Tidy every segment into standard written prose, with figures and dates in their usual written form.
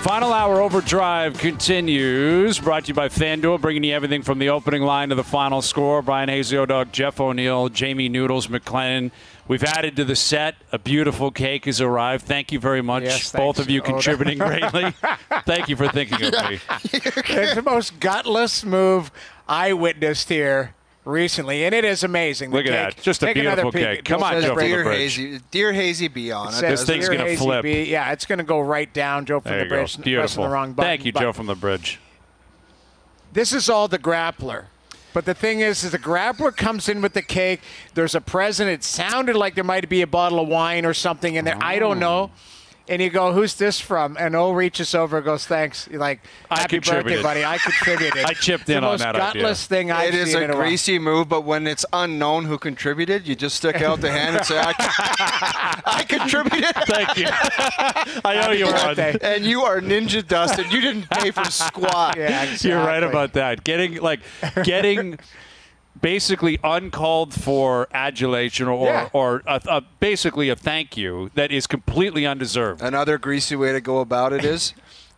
Final hour overdrive continues. Brought to you by FanDuel, bringing you everything from the opening line to the final score. Bryan Hayes, the O-Dog, Jeff O'Neill, Jamie Noodles McLennan. We've added to the set. A beautiful cake has arrived. Thank you very much. Yes, both of you contributing greatly. Thank you for thinking of me. It's the most gutless move I witnessed here recently, and it is amazing. Look at that. Just a beautiful cake. Come on, Joe from the bridge. Dear Hazy, be on it. This thing's going to flip. Yeah, it's going to go right down, Joe from the bridge. Beautiful. The wrong button, Thank you, Joe from the bridge. This is all the grappler. But the thing is the grappler comes in with the cake. There's a present. It sounded like there might be a bottle of wine or something in there. I don't know. And you go, who's this from? And O reaches over and goes, thanks. You're like, happy birthday, buddy. I contributed. I chipped in on that idea. It's the most gutless thing I've seen in a while. It is a greasy move, but when it's unknown who contributed, you just stick out the hand and say, I contributed. Thank you. I know you won. And you are ninja dust, and you didn't pay for squat. Yeah, exactly. You're right about that. Getting basically uncalled for adulation or basically a thank you that is completely undeserved. Another greasy way to go about it is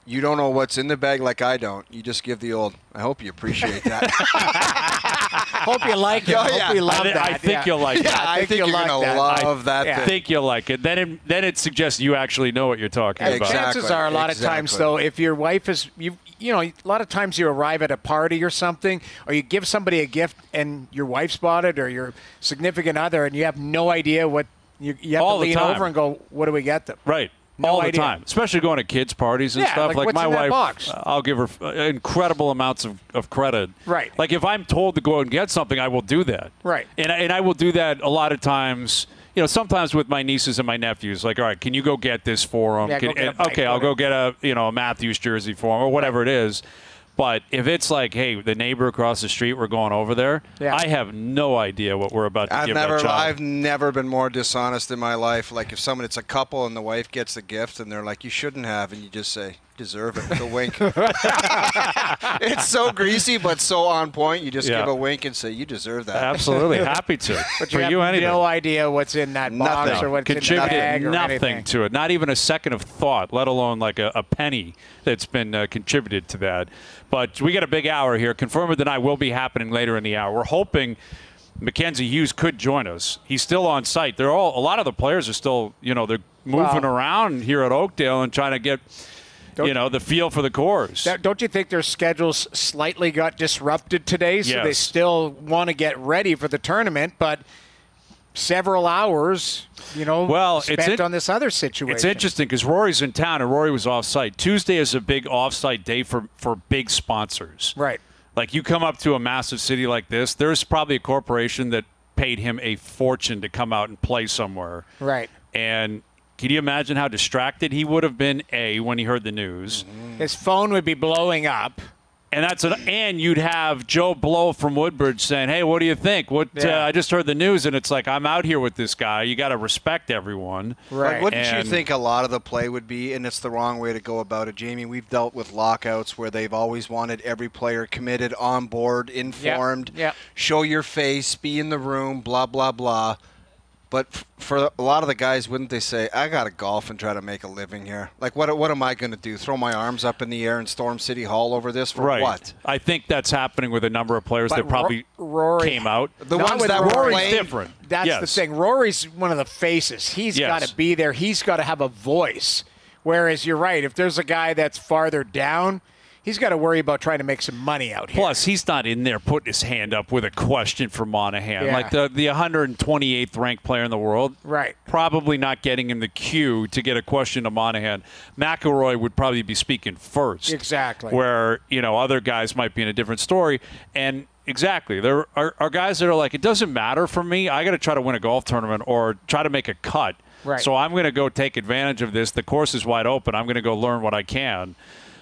you don't know what's in the bag like I don't. You just give the old, I hope you appreciate that. Hope you like it. Hope you love that. I think you'll like it. I think you're going to love that. I think you'll like it. Then it suggests you actually know what you're talking about. Chances are a lot of times, though, if your wife is, you know, a lot of times you arrive at a party or something, or you give somebody a gift and your wife's bought it or your significant other, and you have no idea what you have to lean over and go, what do we get them? Right. All the time, especially going to kids' parties and stuff. Like my in that wife, box? I'll give her incredible amounts of credit. Right. Like if I'm told to go out and get something, I will do that. Right. And I will do that a lot of times. You know, sometimes with my nieces and my nephews, like, all right, can you go get this for them? Yeah, I'll go get a Matthews jersey for them or whatever it is. But if it's like, hey, the neighbor across the street, we're going over there, I have no idea what we're about to give that child. I've never been more dishonest in my life. Like if it's a couple and the wife gets the gift and they're like, you shouldn't have, and you just say, deserve it with a wink. It's so greasy but so on point. You just give a wink and say, you deserve that. Absolutely. Happy to. But you have no idea what's in that box or what's in the bag or nothing anything. to it. Not even a second of thought, let alone like a penny that's been contributed to that. But we got a big hour here. Confirm or deny will be happening later in the hour. We're hoping Mackenzie Hughes could join us. He's still on site. A lot of the players are still, they're moving around here at Oakdale and trying to get the feel for the course. Don't you think their schedules slightly got disrupted today? So they still want to get ready for the tournament, but several hours, spent on this other situation. It's interesting because Rory's in town and Rory was off-site. Tuesday is a big off-site day for big sponsors. Right. Like you come up to a massive city like this, there's probably a corporation that paid him a fortune to come out and play somewhere. Right. And can you imagine how distracted he would have been, when he heard the news? Mm-hmm. His phone would be blowing up. And you'd have Joe Blow from Woodbridge saying, hey, what do you think? I just heard the news, and it's like, I'm out here with this guy. You got to respect everyone. Right. But wouldn't you think a lot of the play would be, and it's the wrong way to go about it, Jamie, we've dealt with lockouts where they've always wanted every player committed, on board, informed, show your face, be in the room, blah, blah, blah. But for a lot of the guys, wouldn't they say, I got to golf and try to make a living here? Like, what am I going to do? Throw my arms up in the air and storm City Hall over this? For what? I think that's happening with a number of players that probably Rory came out. The ones that were playing, different. That's the thing. Rory's one of the faces. He's got to be there. He's got to have a voice. Whereas you're right. If there's a guy that's farther down, he's got to worry about trying to make some money out here. Plus, he's not in there putting his hand up with a question for Monahan. Yeah. Like the 128th ranked player in the world. Right. Probably not getting in the queue to get a question to Monahan. McIlroy would probably be speaking first. Exactly. Where, other guys might be in a different story. And exactly. There are guys that are like, it doesn't matter for me. I got to try to win a golf tournament or try to make a cut. Right. So I'm going to go take advantage of this. The course is wide open. I'm going to go learn what I can.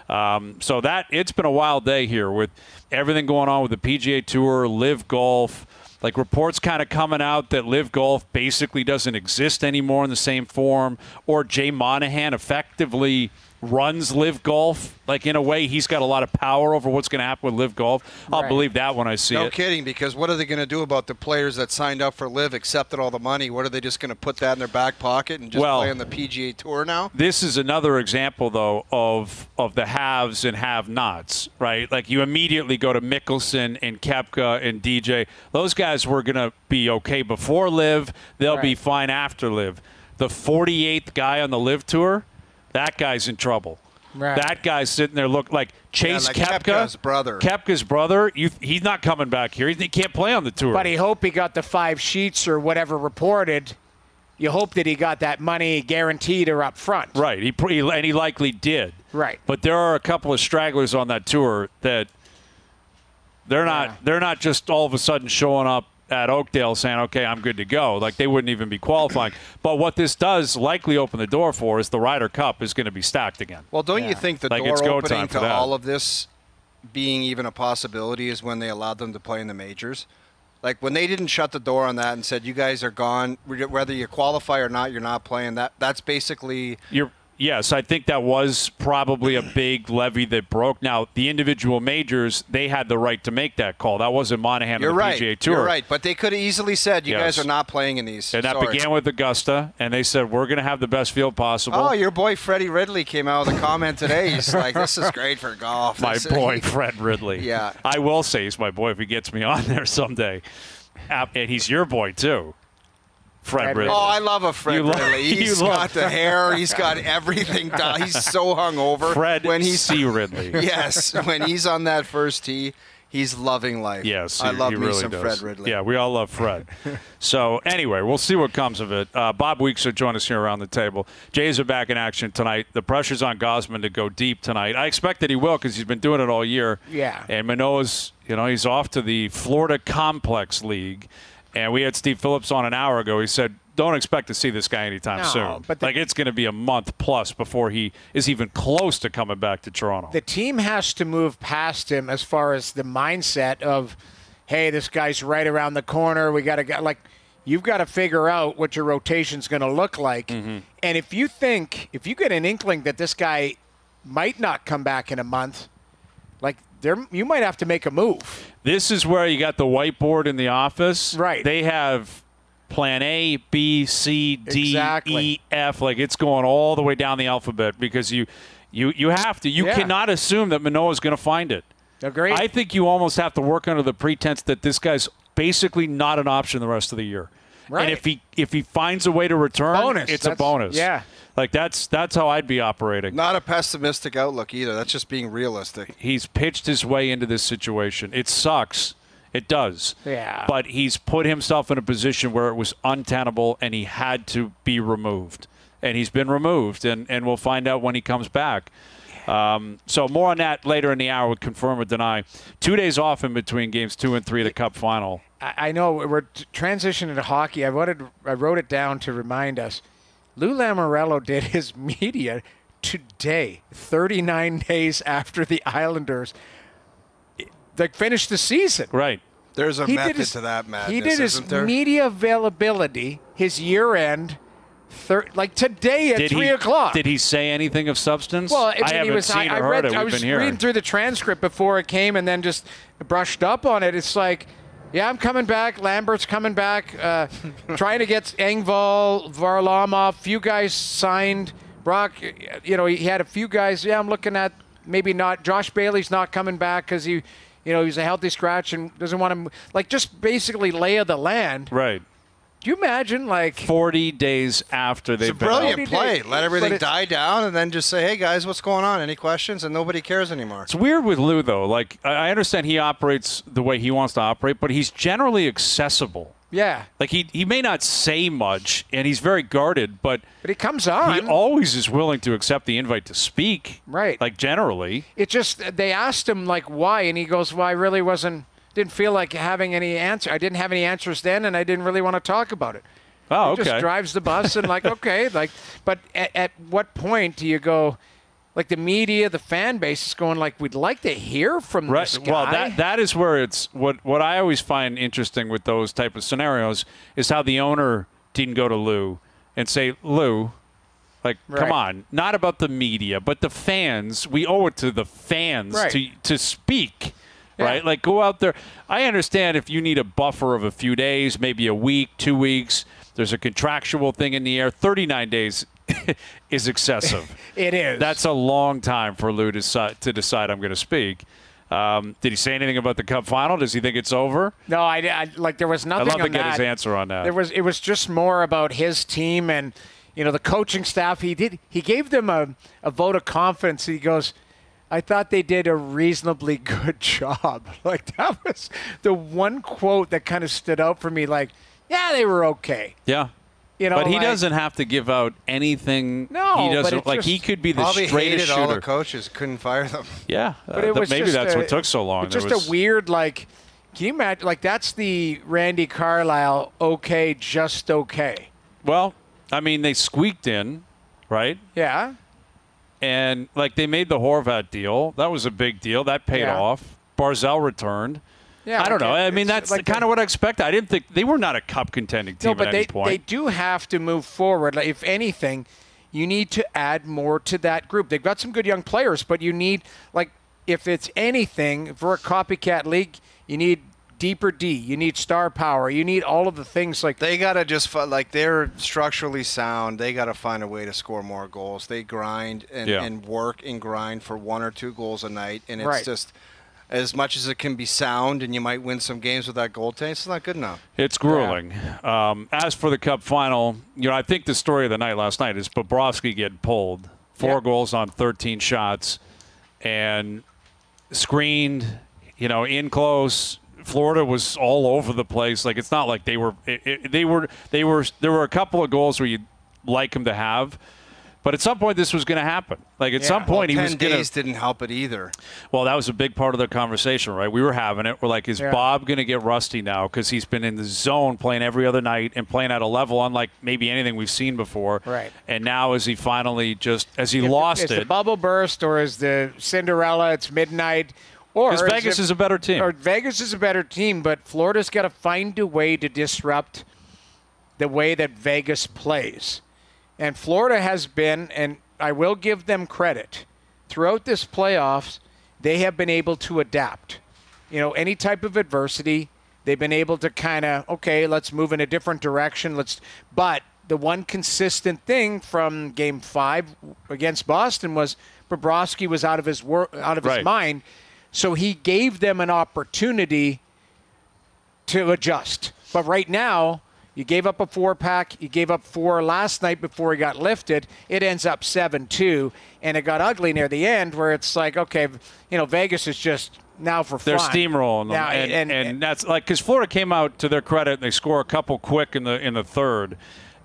So it's been a wild day here with everything going on with the PGA Tour, LIV Golf. Like reports kind of coming out that LIV Golf basically doesn't exist anymore in the same form, or Jay Monahan effectively runs LIV Golf. Like, in a way, he's got a lot of power over what's going to happen with LIV Golf. I'll believe that when I see it. No kidding, because what are they going to do about the players that signed up for LIV, accepted all the money? What are they just going to put that in their back pocket and just play on the PGA Tour now? This is another example, though, of the haves and have-nots, right? Like, you immediately go to Mickelson and Koepka and DJ. Those guys were going to be okay before LIV. They'll be fine after LIV. The 48th guy on the LIV Tour, that guy's in trouble. Right. That guy's sitting there looking like Chase Koepka's brother. Koepka's brother, he's not coming back here. He can't play on the tour. But he hoped he got the 5 sheets or whatever reported. You hope that he got that money guaranteed or up front. Right. And he likely did. Right. But there are a couple of stragglers on that tour that they're not just all of a sudden showing up at Oakdale saying, okay, I'm good to go. Like, they wouldn't even be qualifying. But what this does likely open the door for is the Ryder Cup is going to be stacked again. Well, don't you think the door opening to all of this being even a possibility is when they allowed them to play in the majors? Like, when they didn't shut the door on that and said, you guys are gone, whether you qualify or not, you're not playing, that's basically... Yes, I think that was probably a big levy that broke. Now, the individual majors, they had the right to make that call. That wasn't Monahan or the PGA Tour. You're right, but they could have easily said, you guys are not playing in these. And that began with Augusta, and they said, we're going to have the best field possible. Oh, your boy Freddie Ridley came out with a comment today. He's like, this is great for golf. My boy, Fred Ridley. Yeah. I will say he's my boy if he gets me on there someday. And he's your boy, too. Fred Ridley. Oh, I love a Fred Ridley. He's got the hair. He's got everything done. He's so hungover. Fred C. Ridley. Yes, when he's on that first tee, he's loving life. Yes, I love he me really some does. Fred Ridley. Yeah, we all love Fred. So anyway, we'll see what comes of it. Bob Weeks will join us here around the table. Jays are back in action tonight. The pressure's on Gosman to go deep tonight. I expect that he will because he's been doing it all year. Yeah. And Manoah's, he's off to the Florida Complex League. And we had Steve Phillips on an hour ago. He said, don't expect to see this guy anytime soon. But it's going to be a month plus before he is even close to coming back to Toronto. The team has to move past him as far as the mindset of, hey, this guy's right around the corner. We got to get you've got to figure out what your rotation's going to look like. Mm-hmm. And if you get an inkling that this guy might not come back in a month, you might have to make a move. This is where you got the whiteboard in the office. Right. They have plan A, B, C, D, exactly. E, F. Like, it's going all the way down the alphabet because you have to. You cannot assume that Manoah's going to find it. Agreed. I think you almost have to work under the pretense that this guy's basically not an option the rest of the year. Right. And if he finds a way to return, it's a bonus. Yeah. Like, that's how I'd be operating. Not a pessimistic outlook either. That's just being realistic. He's pitched his way into this situation. It sucks. It does. Yeah. But he's put himself in a position where it was untenable and he had to be removed. And he's been removed, and we'll find out when he comes back. So more on that later in the hour with Confirm or Deny. 2 days off in between games 2 and 3 of the Cup final. I know we're transitioning to hockey. I wrote it down to remind us. Lou Lamoriello did his media today, 39 days after the Islanders finished the season. Right. There's a method to that madness, he did his media availability, his year-end, today at 3 o'clock. Did he say anything of substance? Well, I haven't seen or heard it. I was reading through the transcript before it came and then just brushed up on it. It's like, yeah, I'm coming back. Lambert's coming back. Trying to get Engvall, Varlamov. Few guys signed. Brock, he had a few guys. Yeah, I'm looking at maybe not. Josh Bailey's not coming back because he's a healthy scratch and doesn't want to, just basically lay of the land. Right. Do you imagine, 40 days after they've been out? It's a brilliant play. Let everything die down and then just say, hey, guys, what's going on? Any questions? And nobody cares anymore. It's weird with Lou, though. I understand he operates the way he wants to operate, but he's generally accessible. Yeah. He may not say much, and he's very guarded, but he comes on. He always is willing to accept the invite to speak. Right. Generally. It just, they asked him, why? And he goes, well, I really didn't feel like having any answer. I didn't have any answers then, and I didn't really want to talk about it. Oh, okay. Just drives the bus and okay. But at what point do you go, the media, the fan base is going we'd like to hear from this guy. Well, that is where it's what I always find interesting with those type of scenarios is how the owner didn't go to Lou and say, Lou, Like, come on. Not about the media, but the fans. We owe it to the fans to speak, right? Like, go out there. I understand if you need a buffer of a few days, maybe a week, 2 weeks. There's a contractual thing in the air. 39 days is excessive. It is. That's a long time for Lou to decide I'm going to speak. Did he say anything about the Cup final? Does he think it's over? No, I like there was nothing. I'd love to get his answer on that. It was just more about his team and the coaching staff. He gave them a vote of confidence. He goes, I thought they did a reasonably good job. Like, that was the one quote that kind of stood out for me. Like, yeah, they were okay. Yeah. But he doesn't have to give out anything. No, he doesn't. Like, he could be the straightest shooter. All the coaches couldn't fire them. Yeah, but it was maybe that's what took so long. It's just a weird, like, can you imagine? Like, that's the Randy Carlyle. Okay, just okay. Well, I mean, they squeaked in, right? Yeah. And like, they made the Horvat deal. That was a big deal. That paid off. Barzell returned. Yeah, I don't know. I mean, that's like kind of what I expected. I didn't think they were not a cup contending team at any point. They do have to move forward. Like, if anything, you need to add more to that group. They've got some good young players, but you need, like, if it's anything for a copycat league, you need deeper D. You need star power. You need all of the things. Like, they got to just like, they're structurally sound. They got to find a way to score more goals. They grind and work and grind for 1 or 2 goals a night, and it's just. As much as it can be sound and you might win some games with that goaltending, it's not good enough. It's grueling. Yeah. As for the Cup final, I think the story of the night last night is Bobrovsky getting pulled. 4 goals on 13 shots and screened, in close. Florida was all over the place. Like, it's not like they were there were a couple of goals where you'd like them to have. But at some point, this was going to happen. Like, at some point, he was going to. 10 days didn't help it either. Well, that was a big part of the conversation, right? We were having it. We're like, is Bob going to get rusty now? Because he's been in the zone playing every other night and playing at a level unlike maybe anything we've seen before. Right. And now, is he finally lost it? Is the bubble burst, or is the Cinderella, it's midnight? Because Vegas is a better team. Or Vegas is a better team, but Florida's got to find a way to disrupt the way that Vegas plays. And Florida has been, and I will give them credit, throughout this playoffs, they have been able to adapt. Any type of adversity, they've been able to kind of, okay, let's move in a different direction. But the one consistent thing from Game 5 against Boston was Bobrovsky was out of his mind, so he gave them an opportunity to adjust. But right now, you gave up a 4-pack. You gave up 4 last night before he got lifted. It ends up 7-2, and it got ugly near the end where it's like, okay, Vegas is just now for fun. They're steamrolling them, and that's like, because Florida came out, to their credit, and they score a couple quick in the third.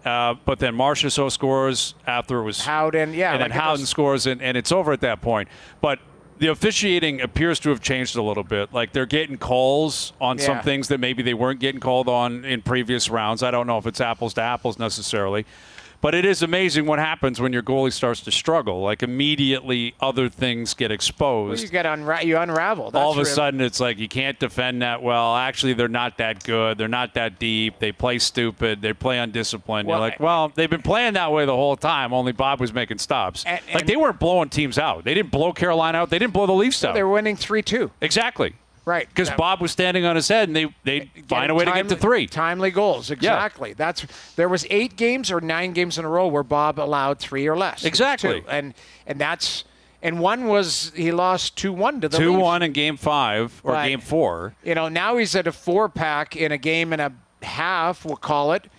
But then Marchessault scores after it was Howden, and then Howden scores, and it's over at that point. But the officiating appears to have changed a little bit. Like, they're getting calls on some things that maybe they weren't getting called on in previous rounds. I don't know if it's apples to apples necessarily. But it is amazing what happens when your goalie starts to struggle. Like, immediately other things get exposed. Well, you unravel. All of a sudden, it's like you can't defend that well. Actually, they're not that good. They're not that deep. They play stupid. They play undisciplined. You're like, well, they've been playing that way the whole time, only Bob was making stops. Like, they weren't blowing teams out. They didn't blow Carolina out. They didn't blow the Leafs out. They were winning 3-2. Exactly. Right. Because Bob was standing on his head, and they find a way to get to 3. Timely goals, exactly. Yeah. There was 8 games or 9 games in a row where Bob allowed 3 or less. Exactly. And one was he lost 2-1 to the Leafs. 2-1 in Game 5 or Game 4. Now he's at a 4-pack in a game and a half, we'll call it.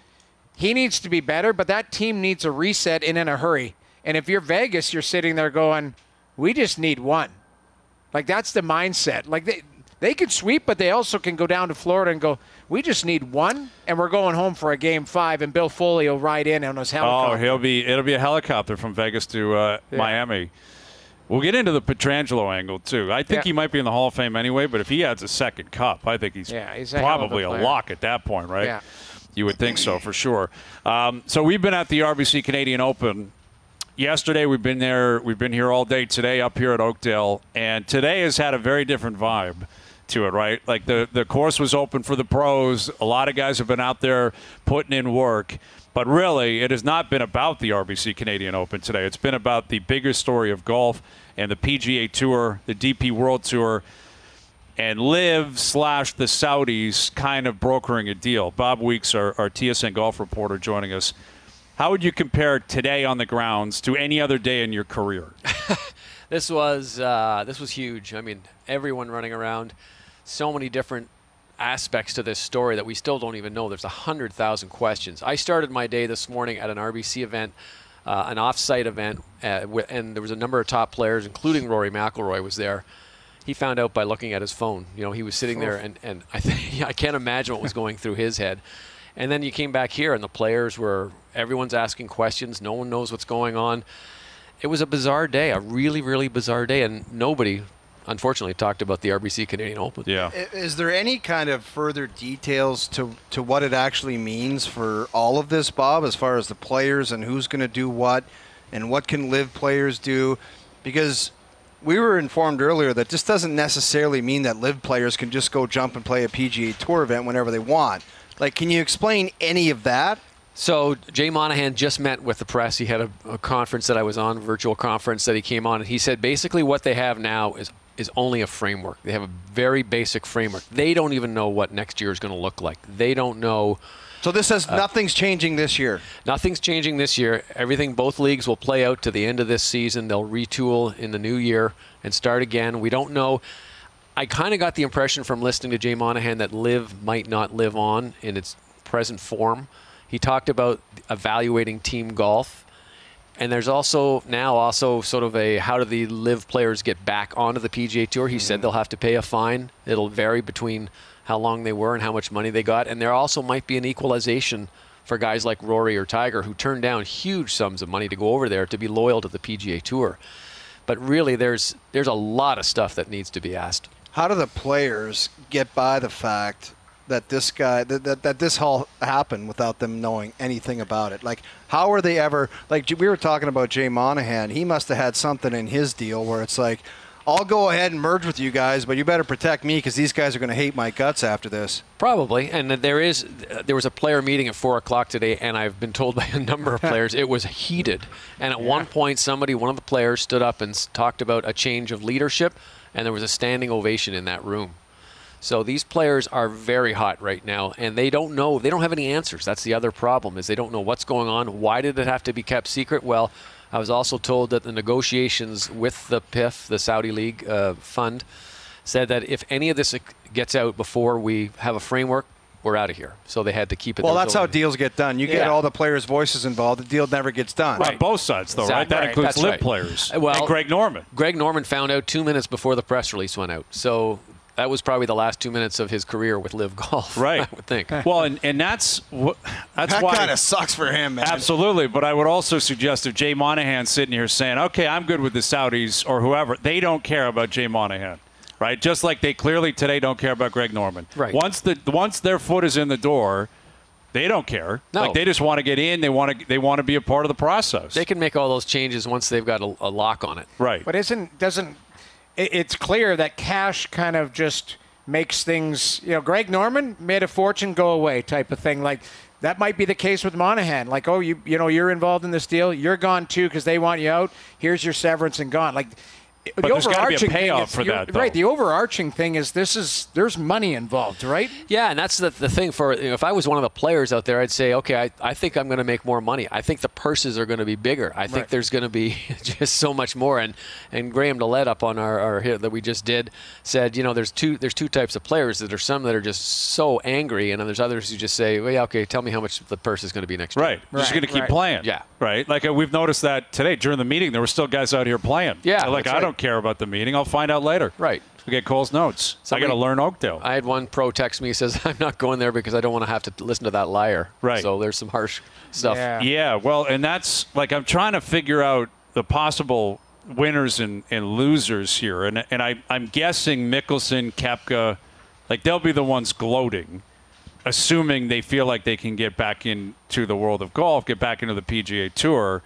He needs to be better, but that team needs a reset in a hurry. And if you're Vegas, you're sitting there going, we just need 1. Like, that's the mindset. Like, they can sweep, but they also can go down to Florida and go, we just need 1, and we're going home for a Game 5, and Bill Foley will ride in on his helicopter. Oh, it'll be a helicopter from Vegas to Miami. We'll get into the Pietrangelo angle, too. I think he might be in the Hall of Fame anyway, but if he adds a second cup, I think he's probably a lock at that point, right? Yeah. You would think so, for sure. So we've been at the RBC Canadian Open. Yesterday, we've been there. We've been here all day today up here at Oakdale, and today has had a very different vibe to it, right? Like, the course was open for the pros. A lot of guys have been out there putting in work. But really, it has not been about the RBC Canadian Open today. It's been about the bigger story of golf and the PGA Tour, the DP World Tour, and LIV / the Saudis kind of brokering a deal. Bob Weeks, our TSN golf reporter, joining us. How would you compare today on the grounds to any other day in your career? This was huge. I mean, everyone running around, so many different aspects to this story that we still don't even know. There's 100,000 questions. I started my day this morning at an RBC event, an off-site event, and there was a number of top players, including Rory McIlroy was there. He found out by looking at his phone. You know, he was sitting there, and I can't imagine what was going through his head. And then you came back here, and the players everyone's asking questions. No one knows what's going on. It was a bizarre day, a really, really bizarre day, and nobody, unfortunately, talked about the RBC Canadian Open. Yeah. Is there any kind of further details to what it actually means for all of this, Bob, as far as the players and who's going to do what and what can LIV players do? Because we were informed earlier that this doesn't necessarily mean that LIV players can just go jump and play a PGA Tour event whenever they want. Like, can you explain any of that? So Jay Monahan just met with the press. He had a conference that I was on, virtual conference that he came on, and he said basically what they have now is only a framework. They have a very basic framework. They don't even know what next year is going to look like. They don't know. So this says nothing's changing this year. Nothing's changing this year. Everything, both leagues will play out to the end of this season. They'll retool in the new year and start again. We don't know. I kind of got the impression from listening to Jay Monahan that LIV might not live on in its present form. He talked about evaluating team golf. And there's also sort of a how do the LIV players get back onto the PGA Tour. He said they'll have to pay a fine. It'll vary between how long they were and how much money they got. And there also might be an equalization for guys like Rory or Tiger who turned down huge sums of money to go over there to be loyal to the PGA Tour. But really, there's a lot of stuff that needs to be asked. How do the players get by the fact that this guy that this all happened without them knowing anything about it? Like, how are they ever, like we were talking about Jay Monahan, he must have had something in his deal where it's like, I'll go ahead and merge with you guys, but you better protect me because these guys are going to hate my guts after this. Probably. And there was a player meeting at 4 o'clock today, and I've been told by a number of players it was heated. And at one point, one of the players stood up and talked about a change of leadership, and there was a standing ovation in that room. So these players are very hot right now, and they don't know. They don't have any answers. That's the other problem, is they don't know what's going on. Why did it have to be kept secret? Well, I was also told that the negotiations with the PIF, the Saudi League fund, said that if any of this gets out before we have a framework, we're out of here. So they had to keep it. Well, that's how deals get done. You get all the players' voices involved. The deal never gets done. Right. On both sides, though, Exactly. right? That includes That's LIV right. players. Well, and Greg Norman. Greg Norman found out 2 minutes before the press release went out. So that was probably the last 2 minutes of his career with LIV Golf, right? I would think. Well, and that's why that kind of sucks for him, man. Absolutely, but I would also suggest if Jay Monahan's sitting here saying, "Okay, I'm good with the Saudis or whoever," they don't care about Jay Monahan, right? Just like they clearly today don't care about Greg Norman. Right. Once their foot is in the door, they don't care. No. Like they just want to get in. They want to be a part of the process. They can make all those changes once they've got a lock on it. Right. But it's clear that cash kind of just makes things, Greg Norman made a fortune go away type of thing. Like that might be the case with Monahan. Like, oh, you're involved in this deal. You're gone too because they want you out. Here's your severance and gone. Like, but there's got to be a payoff for that, though. Right. The overarching thing is there's money involved, right? Yeah, and that's the thing for if I was one of the players out there, I'd say, okay, I think I'm going to make more money. I think the purses are going to be bigger. I think there's going to be just so much more. And Graham Dillette up on our hit that we just did said, there's two types of players. That are some that are just so angry, and then there's others who just say, well, yeah, okay, tell me how much the purse is going to be next year. Right. Just going to keep playing. Yeah. Right. Like we've noticed that today during the meeting, there were still guys out here playing. Yeah. Like I don't care about the meeting. I'll find out later. Right. We get Cole's notes. I got to learn Oakdale. I had one pro text me, says, I'm not going there because I don't want to have to listen to that liar. Right. So there's some harsh stuff. Yeah. Well, and that's like I'm trying to figure out the possible winners and losers here. And I'm guessing Mickelson, Koepka, like they'll be the ones gloating, assuming they feel like they can get back into the world of golf, get back into the PGA Tour.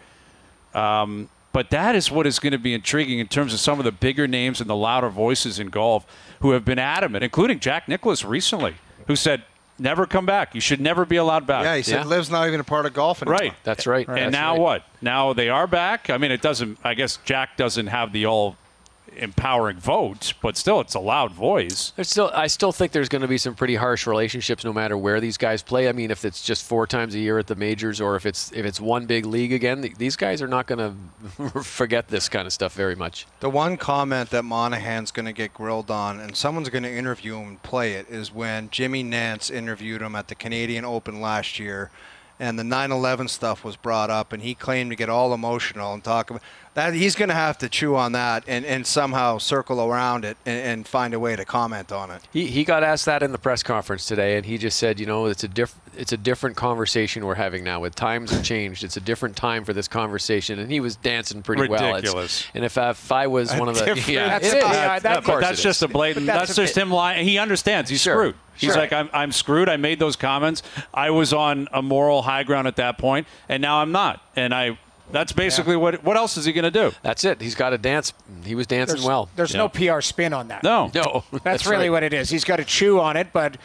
But that is what is going to be intriguing in terms of some of the bigger names and the louder voices in golf who have been adamant, including Jack Nicklaus recently, who said, never come back. You should never be allowed back. Yeah, he said LIV's not even a part of golf anymore. Right. That's right. And That's now right. what? Now they are back? I mean, it doesn't – I guess Jack doesn't have the all-empowering vote, but still it's a loud voice. I still think there's going to be some pretty harsh relationships no matter where these guys play. I mean, if it's just 4 times a year at the majors or if it's one big league again, these guys are not going to forget this kind of stuff very much. The one comment that Monahan's going to get grilled on, and someone's going to interview him and play it, is when Jimmy Nance interviewed him at the Canadian Open last year, and the 9/11 stuff was brought up, and he claimed to get all emotional and talk about that. He's going to have to chew on that and somehow circle around it and find a way to comment on it. He got asked that in the press conference today, and he just said, it's a different conversation we're having now. With times have changed, it's a different time for this conversation, and he was dancing pretty well. Ridiculous. And if I was one of the that's just a blatant. That's just him lying. He understands. He's screwed. He's like, I'm screwed. I made those comments. I was on a moral high ground at that point, and now I'm not. And that's basically what else is he going to do? That's it. He's got to dance. He was dancing well. There's no PR spin on that. No. That's really what it is. He's got to chew on it, but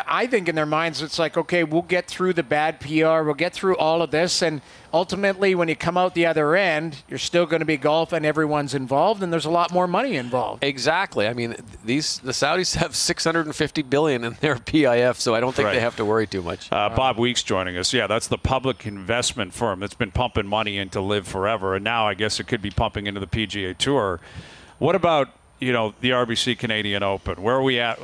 I think in their minds it's like, okay, we'll get through the bad PR. We'll get through all of this, and ultimately when you come out the other end, you're still going to be golf and everyone's involved, and there's a lot more money involved. Exactly. I mean, the Saudis have $650 billion in their PIF, so I don't think they have to worry too much. Bob Weeks joining us. Yeah, that's the public investment firm that's been pumping money into LIV forever, and now I guess it could be pumping into the PGA Tour. What about the RBC Canadian Open? Where are we at?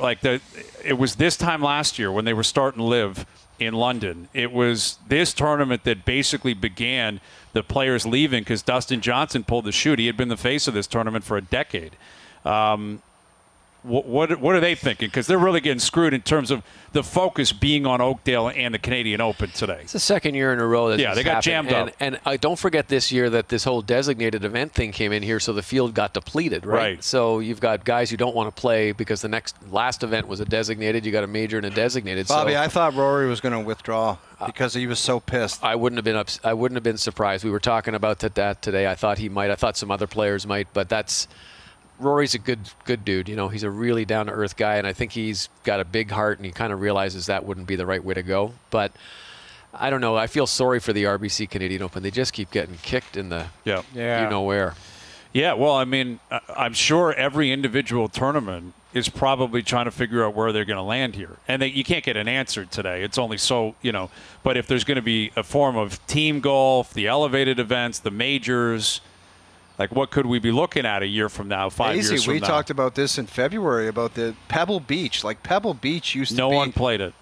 It was this time last year when they were starting LIV in London. It was this tournament that basically began the players leaving because Dustin Johnson pulled the chute. He had been the face of this tournament for a decade. What are they thinking? Because they're really getting screwed in terms of the focus being on Oakdale and the Canadian Open today. It's the second year in a row that they got jammed up. And don't forget this year that this whole designated event thing came in here, so the field got depleted, right? So you've got guys who don't want to play because the last event was a designated. You got a major and a designated. Bobby, I thought Rory was going to withdraw because he was so pissed. I wouldn't have been surprised. We were talking about that today. I thought he might. I thought some other players might, but Rory's a good dude. He's a really down-to-earth guy, and I think he's got a big heart, and he kind of realizes that wouldn't be the right way to go. But I don't know. I feel sorry for the RBC Canadian Open. They just keep getting kicked in the where. Yeah, well, I mean, I'm sure every individual tournament is probably trying to figure out where they're going to land here. And you can't get an answer today. It's only but if there's going to be a form of team golf, the elevated events, the majors – what could we be looking at a year from now, 5 years from now? We talked about this in February about the Pebble Beach. Pebble Beach used to be. No one played it.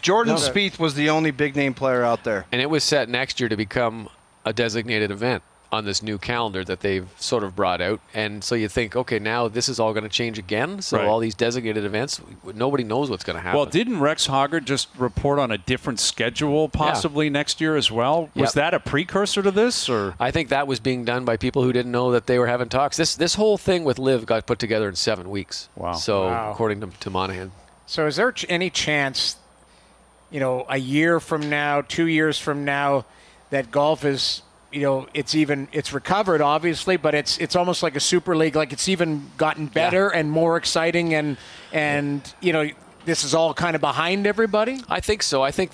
Jordan Spieth was the only big-name player out there. And it was set next year to become a designated event on this new calendar that they've sort of brought out. And so you think, okay, now this is all going to change again. So all these designated events, nobody knows what's going to happen. Well, didn't Rex Hoggard just report on a different schedule possibly next year as well? Was that a precursor to this? Or I think that was being done by people who didn't know that they were having talks. This whole thing with LIV got put together in 7 weeks. Wow. So according to Monahan. So is there any chance, a year from now, 2 years from now, that golf is it's recovered obviously, but it's almost like a super league, it's even gotten better and more exciting, and this is all kind of behind everybody? I think so. I think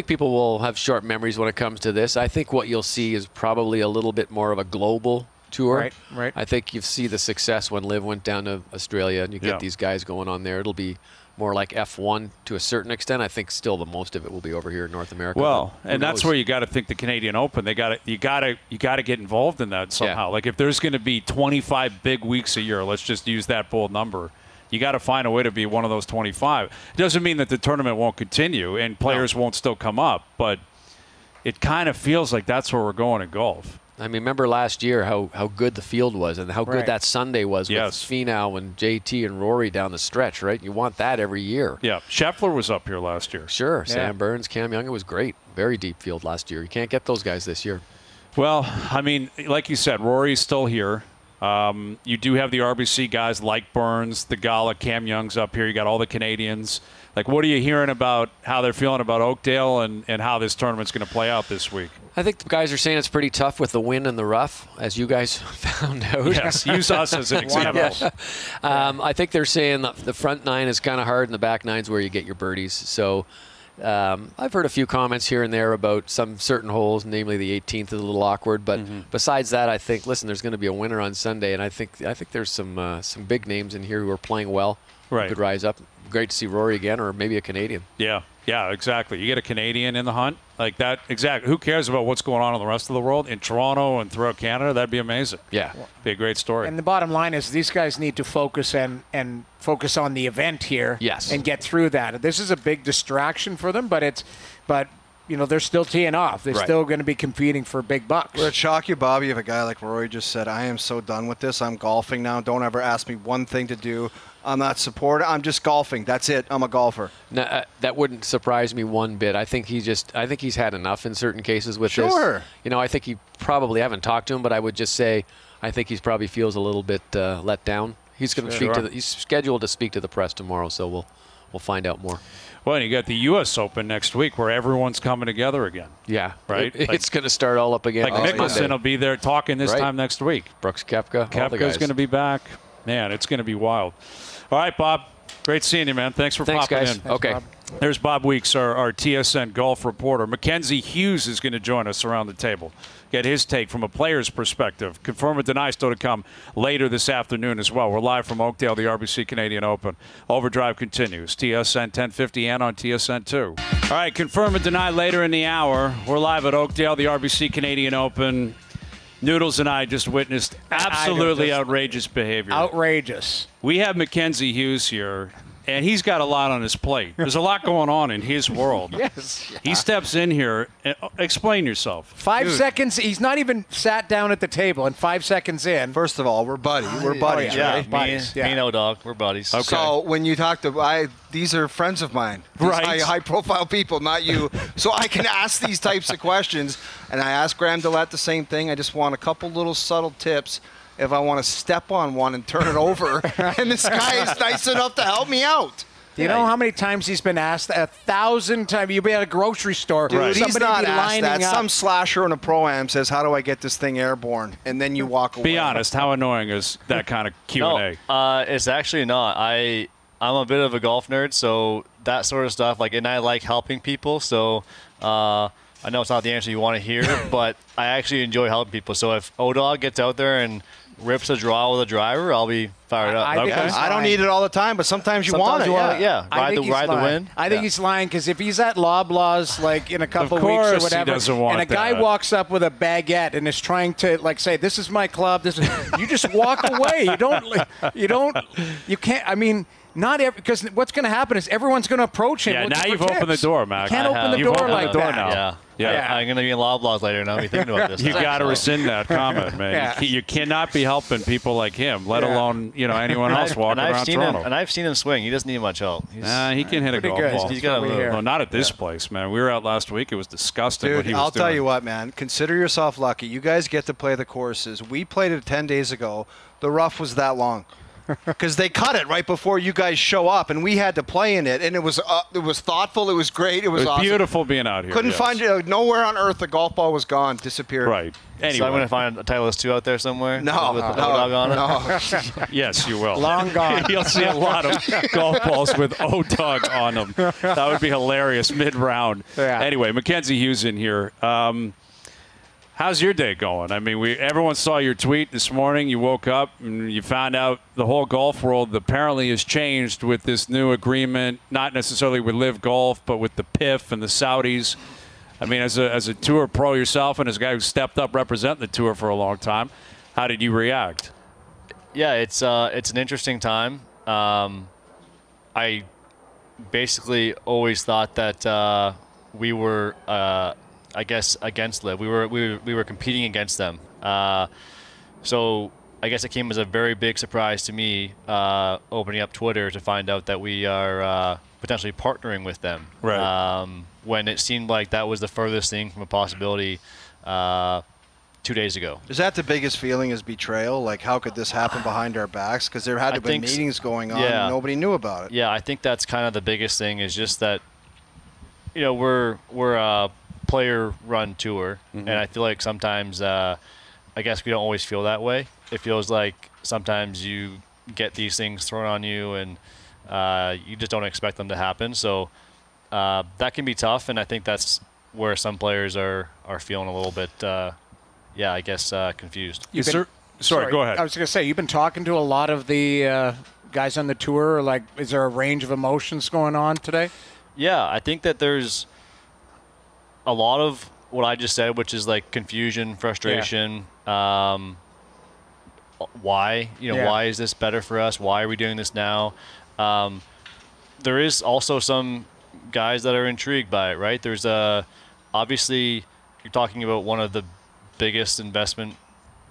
people will have short memories when it comes to this. I think what you'll see is probably a little bit more of a global tour. Right. I think you see the success when LIV went down to Australia and you get these guys going on there. It'll be more like F1 to a certain extent. I think still the most of it will be over here in North America. Well, and that's where you got to think the Canadian Open. You got to get involved in that somehow. If there's going to be 25 big weeks a year, let's just use that bold number. You got to find a way to be one of those 25. It doesn't mean that the tournament won't continue and players won't still come up, but it kind of feels like that's where we're going in golf. I mean, remember last year how good the field was and how good that Sunday was with Finau and JT and Rory down the stretch, right? You want that every year. Yeah, Scheffler was up here last year. Sure, Sam Burns, Cam Young, it was great. Very deep field last year. You can't get those guys this year. Well, I mean, like you said, Rory's still here. You do have the RBC guys like Burns, the Gala, Cam Young's up here. You got all the Canadians. What are you hearing about how they're feeling about Oakdale and how this tournament's going to play out this week? I think the guys are saying it's pretty tough with the wind and the rough, as you guys found out. Yes, use us as an example. I think they're saying the front nine is kind of hard and the back nine's where you get your birdies. So I've heard a few comments here and there about some certain holes, namely the 18th is a little awkward. But besides that, I think, listen, there's going to be a winner on Sunday, and I think there's some big names in here who are playing well. Right. Who could rise up. Great to see Rory again, or maybe a Canadian. Yeah, exactly. You get a Canadian in the hunt like that. Exactly. Who cares about what's going on in the rest of the world? In Toronto and throughout Canada, that'd be amazing. Yeah, be a great story. And the bottom line is these guys need to focus and focus on the event here. Yes. And get through that. This is a big distraction for them, but they're still teeing off. They're still going to be competing for big bucks. Would it shock you, Bobby, if a guy like Rory just said, I am so done with this. I'm golfing now. Don't ever ask me one thing to do. I'm not supporting. I'm just golfing. That's it. I'm a golfer. No, that wouldn't surprise me one bit. I think he's had enough in certain cases with this. Sure. I think he probably, I haven't talked to him, but I would just say I think he's probably feels a little bit let down. He's going to speak to he's scheduled to speak to the press tomorrow, so we'll find out more. Well, and you got the U.S. Open next week where everyone's coming together again. Yeah. Right? It's going to start all up again. Like Mickelson will be there talking this time next week. Brooks Koepka. Koepka's going to be back. Man, it's going to be wild. All right, Bob. Great seeing you, man. Thanks for popping guys. in. Thanks, okay. Bob. There's Bob Weeks, our TSN golf reporter. Mackenzie Hughes is going to join us around the table. Get his take from a player's perspective. Confirm or deny still to come later this afternoon as well. We're live from Oakdale, the RBC Canadian Open. OverDrive continues. TSN 1050 and on TSN 2. All right, confirm or deny later in the hour. We're live at Oakdale, the RBC Canadian Open. Noodles and I just witnessed absolutely outrageous behavior. Outrageous. We have Mackenzie Hughes here, and he's got a lot on his plate. There's a lot going on in his world. Yes. He steps in here. Explain yourself. 5 seconds. He's not even sat down at the table, and 5 seconds in. First of all, we're buddies. We're buddies, Yeah, right? me and O-Dog, we're buddies. Okay. So when you talk to these are friends of mine, Right. high-profile people, not you. So I can ask these types of questions, and I asked Graham Dillette the same thing. I just want a couple little subtle tips if I want to step on one and turn it over, and this guy is nice enough to help me out. Do you know how many times he's been asked? 1,000 times. You'll be at a grocery store. Dude, Somebody he's not be asked lining that. up. Some slasher in a pro-am says, how do I get this thing airborne? And then you walk away. Be honest. How annoying is that kind of Q&A? No, it's actually not. I'm a bit of a golf nerd, so that sort of stuff, and I like helping people, so I know it's not the answer you want to hear, but I actually enjoy helping people. So if O-Dog gets out there and rips a draw with a driver, I'll be fired up. I don't need it all the time, but sometimes you want it. Yeah. Ride the wind. I think he's lying because if he's at Loblaws in a couple Of weeks or course he whatever, doesn't want and a guy that. walks up with a baguette and is trying to say, "This is my club," you just walk away. You can't. I mean. Not every, because what's going to happen is everyone's going to approach him. Yeah, looking now for you've tips. opened the door, Mac. Can't open the You've door opened like the door that. now. Yeah. I'm going to be in Loblaws later, and I'll be thinking about this. You got to rescind that comment, man. Yeah. You cannot be helping people like him, let alone anyone else walking around Toronto. And I've seen him swing. He doesn't need much help. He can hit a golf good. ball. He's got a move. No, not at this place, man. We were out last week. It was disgusting what Dude, he was I'll doing. tell you what, man. Consider yourself lucky. You guys get to play the courses. We played it 10 days ago. The rough was that long. Because they cut it right before you guys show up, and we had to play in it, and it was thoughtful, it was great, it was awesome. Beautiful being out here. Couldn't yes. find it. Nowhere on earth the golf ball was gone, disappeared. Right. Anyway. So I'm going to find a Titleist 2 out there somewhere? No, with the no, O-Dog on it? no. Yes, you will. Long gone. You'll see a lot of golf balls with O-Dog on them. That would be hilarious mid-round. Yeah. Anyway, Mackenzie Hughes in here. How's your day going? I mean, everyone saw your tweet this morning. You woke up and you found out the whole golf world apparently has changed with this new agreement, not necessarily with LIV Golf, but with the PIF and the Saudis. I mean, as a tour pro yourself and as a guy who stepped up representing the tour for a long time, how did you react? Yeah, it's an interesting time. I basically always thought that we were, I guess, against LIV. We were competing against them. So I guess it came as a very big surprise to me opening up Twitter to find out that we are potentially partnering with them. Right. When it seemed like that was the furthest thing from a possibility 2 days ago. Is that the biggest feeling is betrayal? Like, how could this happen behind our backs? Because there had to have been meetings going on and nobody knew about it. Yeah, I think that's kind of the biggest thing is just that, we're a player-run tour, and I feel like sometimes, I guess we don't always feel that way. It feels like sometimes you get these things thrown on you, and you just don't expect them to happen. So that can be tough, and I think that's where some players are feeling a little bit, confused. Sorry, go ahead. I was going to say, you've been talking to a lot of the guys on the tour. Like, is there a range of emotions going on today? Yeah, I think that there's a lot of what I just said, which is like confusion, frustration. Yeah. Why? Why is this better for us? Why are we doing this now? There is also some guys that are intrigued by it, right? There's obviously you're talking about one of the biggest investment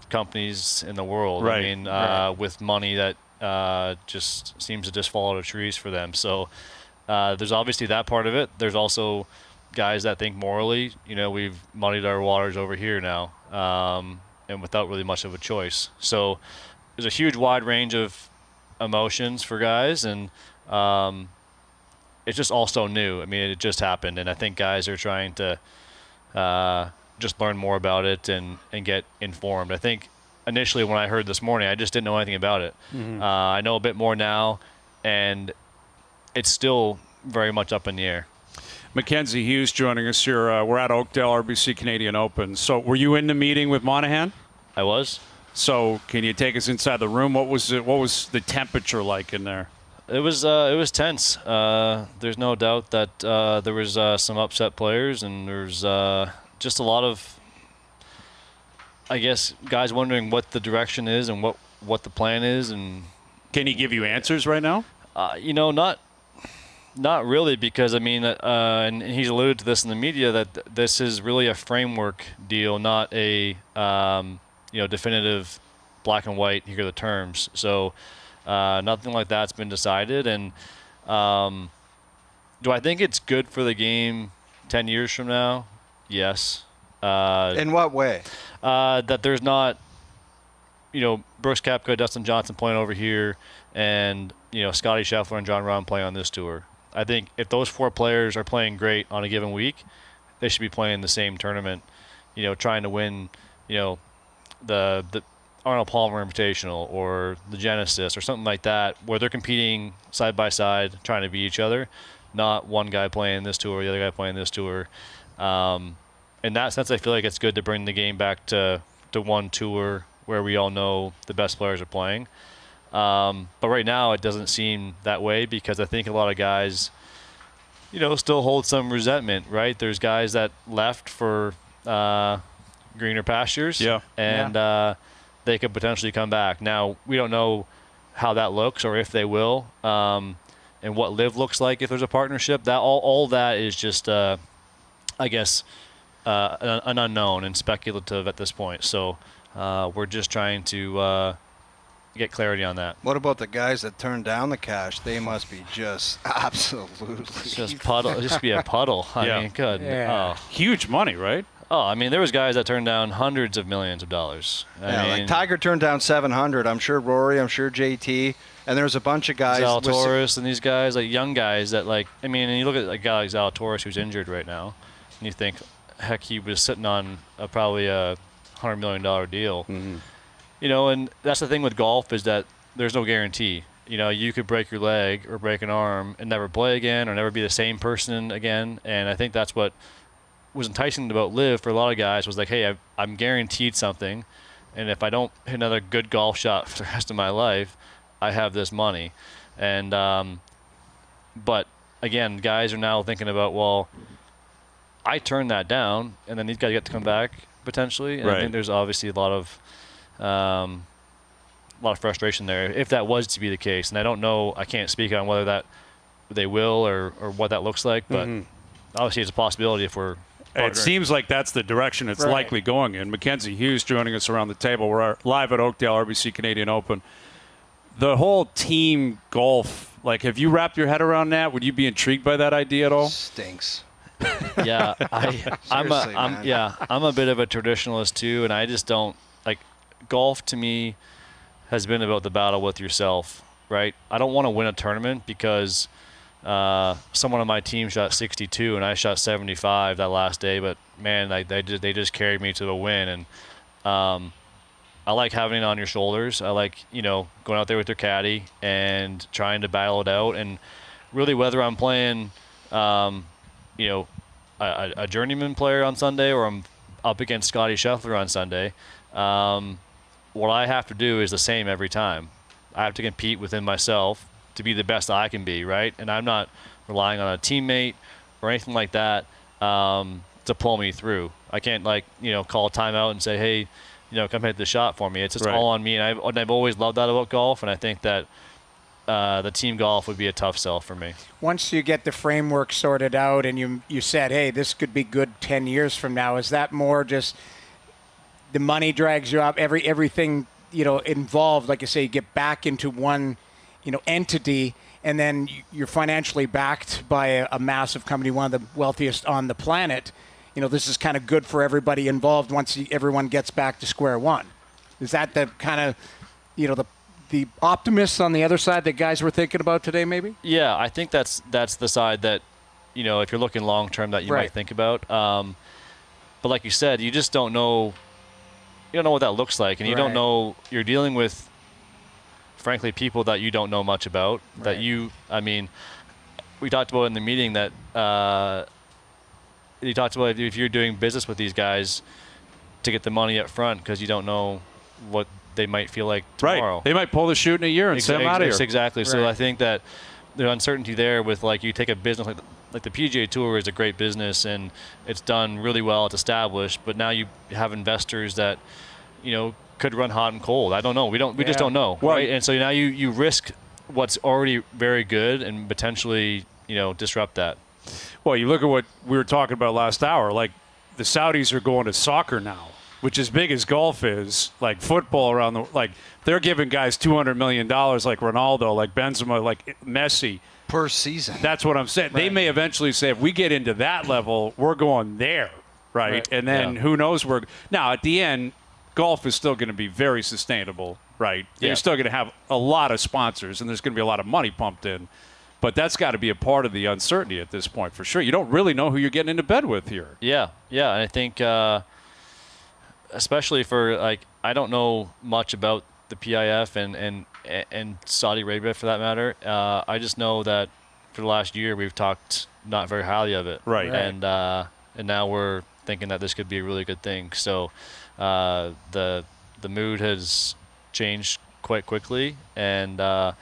companies in the world. Right. I mean, with money that just seems to just fall out of trees for them. So there's obviously that part of it. There's also guys that think morally, we've muddied our waters over here now, and without really much of a choice. So there's a huge wide range of emotions for guys, and it's just also new. I mean, it just happened, and I think guys are trying to just learn more about it and get informed. I think initially when I heard this morning, I just didn't know anything about it. Mm-hmm. I know a bit more now, and it's still very much up in the air. Mackenzie Hughes joining us here. We're at Oakdale, RBC Canadian Open. So were you in the meeting with Monahan? I was. So can you take us inside the room? What was the temperature like in there? It was tense. There's no doubt that there was some upset players, and there's just a lot of, I guess, guys wondering what the direction is and what the plan is. And can he give you answers right now? Not really, because I mean, and he's alluded to this in the media, that this is really a framework deal, not a definitive black and white. Here are the terms. So nothing like that's been decided. And do I think it's good for the game 10 years from now? Yes. In what way? That there's not, Brooks Koepka, Dustin Johnson playing over here, and Scotty Scheffler and John Rahm playing on this tour. I think if those four players are playing great on a given week, they should be playing the same tournament, trying to win, the Arnold Palmer Invitational or the Genesis or something like that, where they're competing side by side, trying to beat each other, not one guy playing this tour, the other guy playing this tour. In that sense, I feel like it's good to bring the game back to one tour where we all know the best players are playing. But right now it doesn't seem that way, because I think a lot of guys, still hold some resentment, right? There's guys that left for greener pastures, and they could potentially come back. Now, we don't know how that looks or if they will, and what LIV looks like if there's a partnership. That all that is just, I guess, an unknown and speculative at this point. So we're just trying to get clarity on that. What about the guys that turned down the cash? They must be just absolutely just puddle. Just be a puddle. I mean, good. Yeah. Oh. Huge money, right? Oh, I mean, there was guys that turned down hundreds of millions of dollars. I mean, like Tiger turned down 700. I'm sure Rory. I'm sure JT. And there's a bunch of guys. Zalatoris and these guys, like young guys that, like, I mean, and you look at a guy like Zalatoris who's injured right now, and you think, heck, he was sitting on probably a $100 million deal. Mm-hmm. And that's the thing with golf, is that there's no guarantee. You could break your leg or break an arm and never play again or never be the same person again. And I think that's what was enticing about LIV for a lot of guys, was like, hey, I'm guaranteed something. And if I don't hit another good golf shot for the rest of my life, I have this money. And but, again, guys are now thinking about, well, I turned that down, and then these guys get to come back potentially. And I think there's obviously a lot of frustration there if that was to be the case. And I don't know, I can't speak on whether that they will or what that looks like, but obviously it's a possibility if we're partnering. It seems like that's the direction it's likely going in. Mackenzie Hughes joining us around the table. We're live at Oakdale, RBC Canadian Open. The whole team golf, like, have you wrapped your head around that? Would you be intrigued by that idea at all? Stinks. Yeah, I'm a bit of a traditionalist too, and I just don't like golf. To me, has been about the battle with yourself, right? I don't want to win a tournament because someone on my team shot 62 and I shot 75 that last day, but man, they just carried me to a win. And I like having it on your shoulders. I like going out there with your caddy and trying to battle it out. And really, whether I'm playing you know, a journeyman player on Sunday, or I'm up against Scotty Scheffler on Sunday, what I have to do is the same every time. I have to compete within myself to be the best I can be, right? And I'm not relying on a teammate or anything like that to pull me through. I can't, like, you know, call a timeout and say, hey, you know, come hit the shot for me. It's just all on me. And I've always loved that about golf, and I think that the team golf would be a tough sell for me. Once you get the framework sorted out and you said, hey, this could be good 10 years from now, is that more just the money drags you up, everything, you know, involved, like you say, you get back into one, you know, entity, and then you're financially backed by a massive company, one of the wealthiest on the planet. You know, this is kind of good for everybody involved once everyone gets back to square one. Is that the kind of, you know, the optimists on the other side that guys were thinking about today, maybe? Yeah, I think that's the side that, you know, if you're looking long term, that you might think about. But like you said, you just don't know. You don't know what that looks like, and you don't know. You're dealing with, frankly, people that you don't know much about. That I mean, we talked about in the meeting that you talked about if you're doing business with these guys to get the money up front, because you don't know what they might feel like tomorrow. Right. They might pull the chute in a year and send them out of here. Exactly. Right. So I think that the uncertainty there with, like, you take a business like the PGA Tour is a great business, and it's done really well. It's established, but now you have investors that, you know, could run hot and cold. I don't know. We just don't know. Well, right? And so now you risk what's already very good and potentially, you know, disrupt that. Well, you look at what we were talking about last hour. Like, the Saudis are going to soccer now, which, as big as golf is, like football around the, like, they're giving guys $200 million, like Ronaldo, like Benzema, like Messi. Per season. That's what I'm saying. Right. They may eventually say, if we get into that level, we're going there, right? And then who knows where. Now, at the end, golf is still going to be very sustainable, right? Yeah. You're still going to have a lot of sponsors, and there's going to be a lot of money pumped in. But that's got to be a part of the uncertainty at this point, for sure. You don't really know who you're getting into bed with here. Yeah, yeah. And I think, especially for, like, I don't know much about the PIF and Saudi Arabia, for that matter. I just know that for the last year we've talked not very highly of it. Right. And now we're thinking that this could be a really good thing. So the mood has changed quite quickly, and I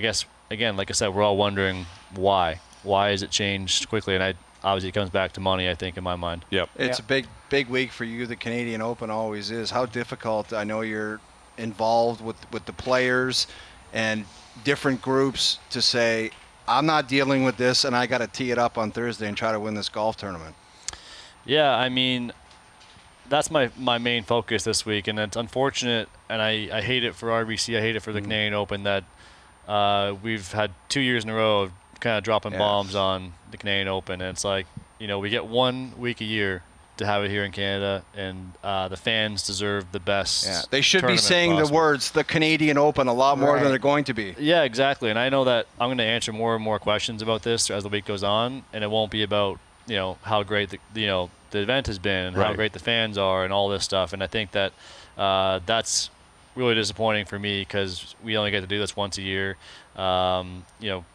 guess, again, like I said, we're all wondering why. Why has it changed quickly? And obviously it comes back to money, I think, in my mind. Yep. It's a big week for you. The Canadian Open always is. How difficult, I know you're involved with the players and different groups, to say, I'm not dealing with this and I got to tee it up on Thursday and try to win this golf tournament. Yeah, I mean, that's my main focus this week, and it's unfortunate, and I hate it for RBC, I hate it for the Canadian Open, that we've had 2 years in a row of kind of dropping bombs on the Canadian Open, and it's like, you know, we get 1 week a year to have it here in Canada, and the fans deserve the best. Yeah, they should be saying possible. The words "the Canadian Open" a lot more than they're going to be. Yeah, exactly. And I know that I'm going to answer more and more questions about this as the week goes on, and it won't be about, you know, how great the event has been and how great the fans are and all this stuff. And I think that that's really disappointing for me, because we only get to do this once a year. You know,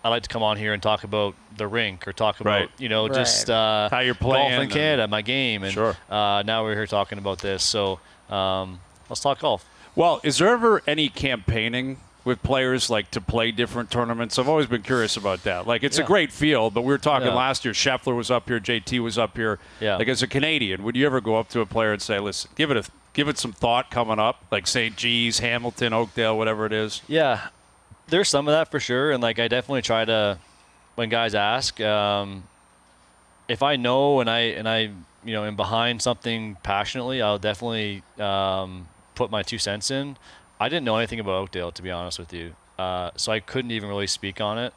I like to come on here and talk about the rink, or talk about, you know, just how you're playing, golf in Canada, my game. And now we're here talking about this. So let's talk golf. Well, is there ever any campaigning with players, like, to play different tournaments? I've always been curious about that. Like, it's a great field, but we were talking last year, Scheffler was up here, JT was up here. Yeah. Like, as a Canadian, would you ever go up to a player and say, listen, give it some thought coming up, like St. G's, Hamilton, Oakdale, whatever it is? Yeah. There's some of that for sure, and, like, I definitely try to, when guys ask, if I know and I you know, am behind something passionately, I'll definitely put my 2 cents in. I didn't know anything about Oakdale, to be honest with you, so I couldn't even really speak on it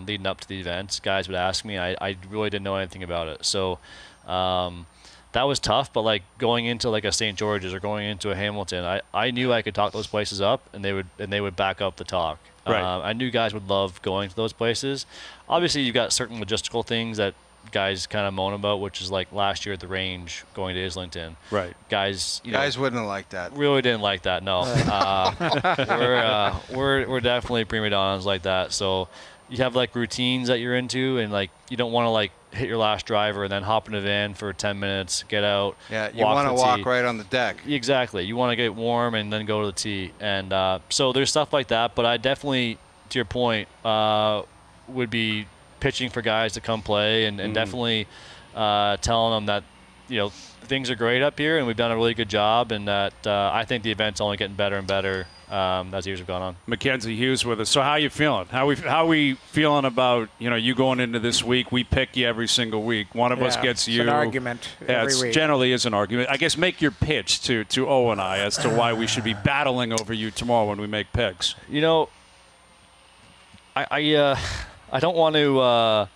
leading up to the events. Guys would ask me, I really didn't know anything about it, so that was tough. But, like, going into, like, a St. George's or going into a Hamilton, I knew I could talk those places up, and they would back up the talk. Right. I knew guys would love going to those places. Obviously, you've got certain logistical things that guys kind of moan about, which is, like, last year at the range going to Islington. Right. Guys wouldn't have liked that. Really didn't like that. No. We're definitely prima donnas like that. So you have like routines that you're into, and like you don't want to like hit your last driver and then hop in a van for 10 minutes, get out. Yeah, you want to walk right on the deck. Exactly. You want to get warm and then go to the tee. And so there's stuff like that. But I definitely, to your point, would be pitching for guys to come play and definitely telling them that, things are great up here and we've done a really good job, and that I think the event's only getting better and better as years have gone on. Mackenzie Hughes with us. So how are you feeling? How we feeling about you going into this week? We pick you every single week. One of us gets you. It's an argument every week. Generally is an argument. I guess make your pitch to O and I as to why we should be battling over you tomorrow when we make picks. I don't want to.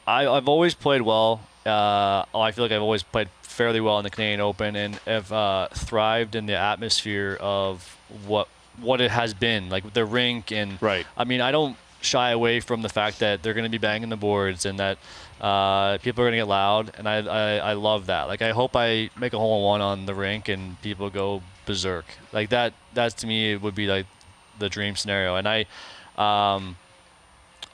I've always played well. I feel like I've always played fairly well in the Canadian Open, and have thrived in the atmosphere of what it has been, like with the rink. And right. I mean, I don't shy away from the fact that they're going to be banging the boards and that people are going to get loud, and I love that. Like, I hope I make a hole-in-one on the rink and people go berserk. Like that to me, it would be like the dream scenario. And I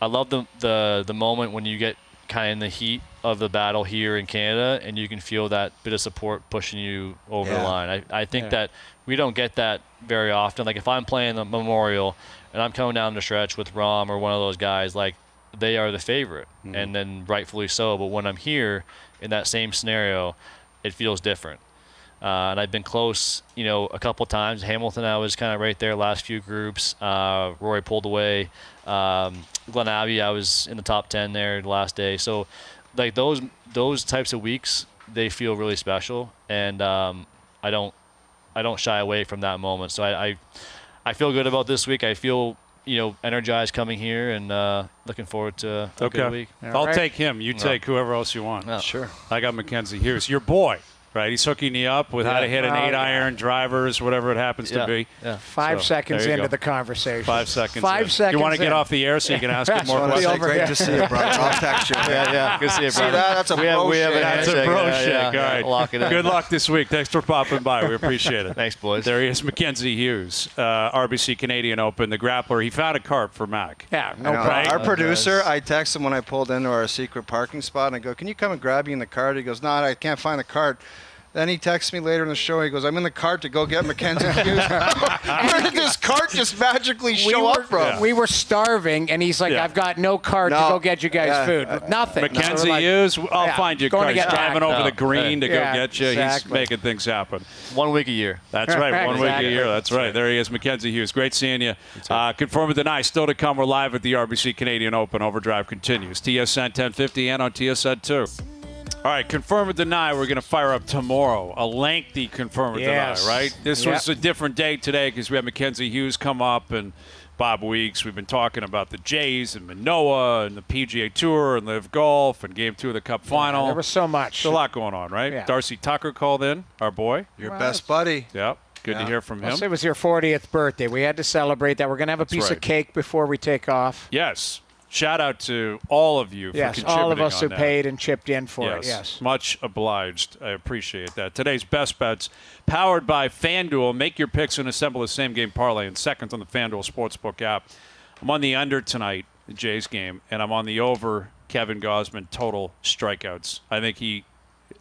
love the moment when you get kind of in the heat of the battle here in Canada and you can feel that bit of support pushing you over the line. I think that we don't get that very often. Like, if I'm playing the Memorial and I'm coming down the stretch with Rahm or one of those guys, like, they are the favorite, and then rightfully so. But when I'm here in that same scenario, it feels different. And I've been close, a couple times. Hamilton, I was kind of right there last few groups. Rory pulled away. Glen Abbey, I was in the top 10 there the last day. So, like, those types of weeks, they feel really special, and I don't shy away from that moment. So I feel good about this week. I feel energized coming here, and looking forward to a good week. I'll take him. You take whoever else you want. No. Sure. I got Mackenzie Hughes. Your boy. Right, he's hooking you up with how to hit an 8-iron, drivers, whatever it happens to be. Yeah. 5 seconds into the conversation. 5 seconds. 5 seconds. You want to get off the air so you can ask him more questions? Great to see you, bro. I'll text you. Yeah. Good to see you, bro. See that? That's a bro shake. That's a bro shake. All right. Lock it in. Good luck this week. Thanks for popping by. We appreciate it. Thanks, boys. There he is, Mackenzie Hughes, RBC Canadian Open, the grappler. He found a cart for Mac. Yeah, no problem. Right? Our producer, I text him when I pulled into our secret parking spot, and I go, "Can you come and grab me in the cart?" He goes, "No, I can't find the cart." Then he texts me later in the show. He goes, "I'm in the cart to go get Mackenzie Hughes." Where did this cart just magically show up from? We were starving, and he's like, "I've got no cart to go get you guys food." Nothing. Mackenzie Hughes, I'll find you a cart. He's driving over the green to go get you. Exactly. He's making things happen. 1 week a year. That's right. One week a year. That's right. There he is, Mackenzie Hughes. Great seeing you. Confirm or deny. Still to come. We're live at the RBC Canadian Open. OverDrive continues. TSN 1050 and on TSN 2. All right, confirm or deny, we're going to fire up tomorrow. A lengthy confirm or deny, right? This was a different day today because we had Mackenzie Hughes come up and Bob Weeks. We've been talking about the Jays and Manoa and the PGA Tour and LIV Golf and Game 2 of the Cup Final. There was so much. There's a lot going on, right? Yeah. Darcy Tucker called in, our boy. Your best buddy. Yep. Good to hear from him. It was your 40th birthday. We had to celebrate that. We're going to have a piece of cake before we take off. Yes. Shout out to all of you for contributing all of us who that. paid and chipped in for it. Yes. Much obliged. I appreciate that. Today's Best Bets, powered by FanDuel. Make your picks and assemble a same-game parlay in seconds on the FanDuel Sportsbook app. I'm on the under tonight, the Jays game, and I'm on the over Kevin Gausman total strikeouts. I think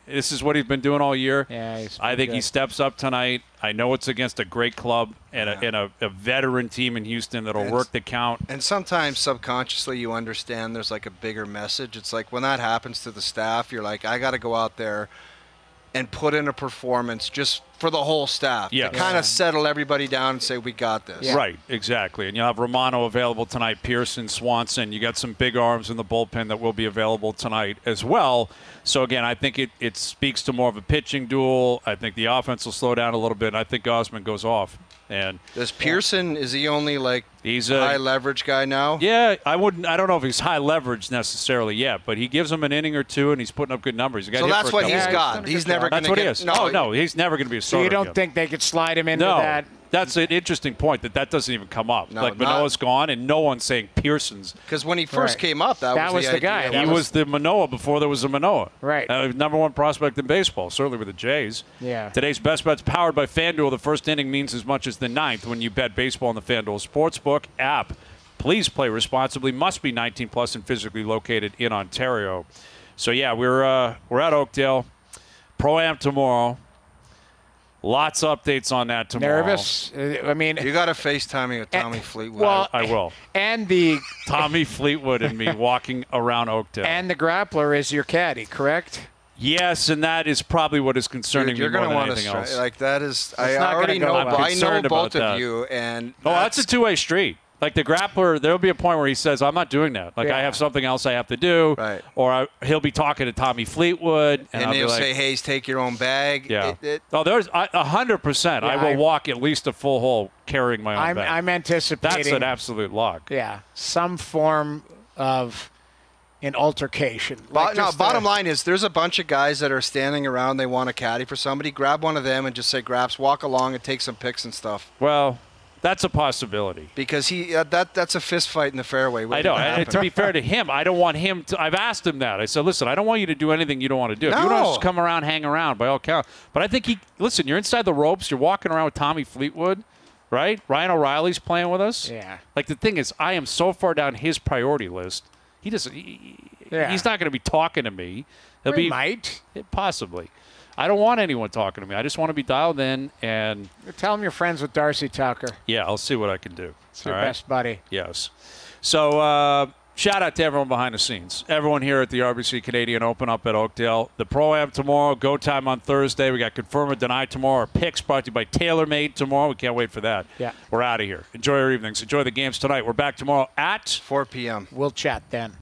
this is what he's been doing all year. Yeah, I think he steps up tonight. I know it's against a great club and a veteran team in Houston that'll work the count. And sometimes subconsciously you understand there's like a bigger message. It's like when that happens to the staff, you're like, I got to go out there and put in a performance just for the whole staff to kind of settle everybody down and say, we got this. Yeah. Right, exactly. And you'll have Romano available tonight, Pearson, Swanson. You got some big arms in the bullpen that will be available tonight as well. So, again, I think it speaks to more of a pitching duel. I think the offense will slow down a little bit, and I think Gausman goes off. And does Pearson, is he only like he's a high leverage guy now? Yeah, I don't know if he's high leverage necessarily yet, but he gives him an inning or two and he's putting up good numbers. So that's what he's got. He's never going to get. That's what he is. No, he's never going to be a starter. So you don't think they could slide him into that? That's an interesting point that doesn't even come up. Like Manoa's gone and no one's saying Pearson's. Because when he first came up, that was the guy. He was the Manoa before there was a Manoa. Right. Number one prospect in baseball, certainly with the Jays. Yeah. Today's Best Bets powered by FanDuel. The first inning means as much as the ninth when you bet baseball on the FanDuel Sportsbook app. Please play responsibly. Must be 19 plus and physically located in Ontario. So yeah, we're at Oakdale. Pro-Am tomorrow. Lots of updates on that tomorrow. Nervous? I mean, you got to FaceTime me with Tommy Fleetwood. Well, I will. And the Tommy Fleetwood and me walking around Oakdale. And the grappler is your caddy, correct? Yes, and that is probably what is concerning me more than anything else. Like that is, I already know. I know both of you, and that's a two-way street. Like the grappler, there'll be a point where he says, "I'm not doing that. Like I have something else I have to do." Right. Or he'll be talking to Tommy Fleetwood, and he'll say, "Hayes, take your own bag." Yeah. There's 100%. I will walk at least a full hole carrying my own bag. I'm anticipating. That's an absolute lock. Yeah, some form of an altercation. Bottom line is there's a bunch of guys that are standing around. They want a caddy for somebody. Grab one of them and just say, "Graps, walk along and take some pics and stuff." Well, that's a possibility. Because that's a fist fight in the fairway. I know. And to be fair to him, I don't want him to. I've asked him that. I said, listen, I don't want you to do anything you don't want to do. No. If you want to just come around, hang around, by all counts. But I think listen, you're inside the ropes. You're walking around with Tommy Fleetwood, right? Ryan O'Reilly's playing with us. Yeah. Like the thing is, I am so far down his priority list. He's not going to be talking to me. He might. Possibly. I don't want anyone talking to me. I just want to be dialed in and tell him you're friends with Darcy Tucker. Yeah, I'll see what I can do. It's your best buddy. Yes. So shout out to everyone behind the scenes. Everyone here at the RBC Canadian Open up at Oakdale. The Pro-Am tomorrow, go time on Thursday. We got Confirm or Deny tomorrow. Our picks brought to you by TaylorMade tomorrow. We can't wait for that. Yeah. We're out of here. Enjoy your evenings. Enjoy the games tonight. We're back tomorrow at 4 p.m. We'll chat then.